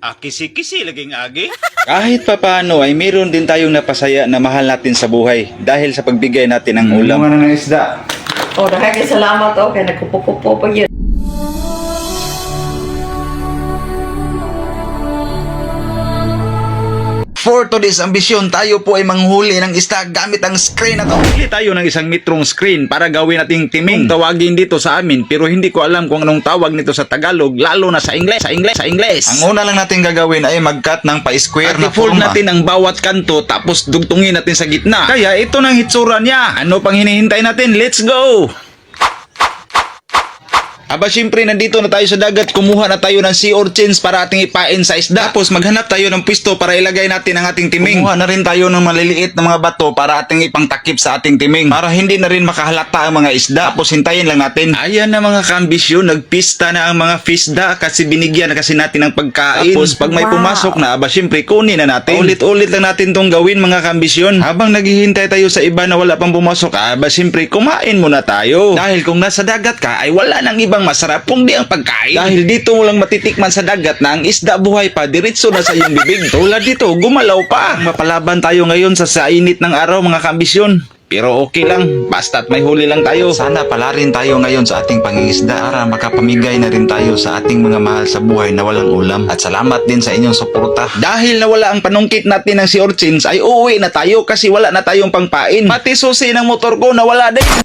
Kisi-kisi laging agi. Kahit papaano ay meron din tayong napasaya na mahal natin sa buhay dahil sa pagbigay natin ng ulam. Bunga na ng isda. Oh, daghang salamat oh, kay nagkupo-kupo pa yun. For today's ambisyon, tayo po ay manghuli ng isda gamit ang screen na to. Bili tayo ng isang metrong screen para gawin nating timing. Kung tawagin dito sa amin pero hindi ko alam kung anong tawag nito sa Tagalog, lalo na sa Ingles. Ang una lang natin gagawin ay mag-cut ng pa-square At na i-fold forma. natin ang bawat kanto tapos dugtungin natin sa gitna. Kaya ito nang hitsura niya. Ano pang hinihintay natin? Let's go! Aba, syempre, nandito na tayo sa dagat. Kumuha na tayo ng sea urchins para ating ipain sa isda. Tapos maghanap tayo ng pwesto para ilagay natin ang ating timing. Kumuha na rin tayo ng maliliit na mga bato para ating ipangtakip sa ating timing. Para hindi na rin makahalata ang mga isda. Tapos hintayin lang natin. Ayan na mga kaambisyon, nagpista na ang mga fisda kasi binigyan na kasi natin ng pagkain. Tapos pag may pumasok na, aba syempre kunin na natin. Ulit-ulit lang natin tong gawin mga kaambisyon. Habang naghihintay tayo sa iba na wala pang pumasok, aba syempre kumain muna tayo. Dahil kung nasa dagat ka ay wala nang ibang masarap kung di ang pagkain. Dahil dito mo lang matitikman sa dagat na ang isda buhay pa, diretso na sa iyong bibig. Tulad dito, gumalaw pa. Mapalaban tayo ngayon sa init ng araw mga kaambisyon. Pero okay lang, basta't may huli lang tayo. Sana pala rin tayo ngayon sa ating pangingisda para makapamigay na rin tayo sa ating mga mahal sa buhay na walang ulam. At salamat din sa inyong suporta. Dahil nawala ang panungkit natin ng sea urchins ay uuwi na tayo kasi wala na tayong pangpain. Pati susi ng motor ko nawala din.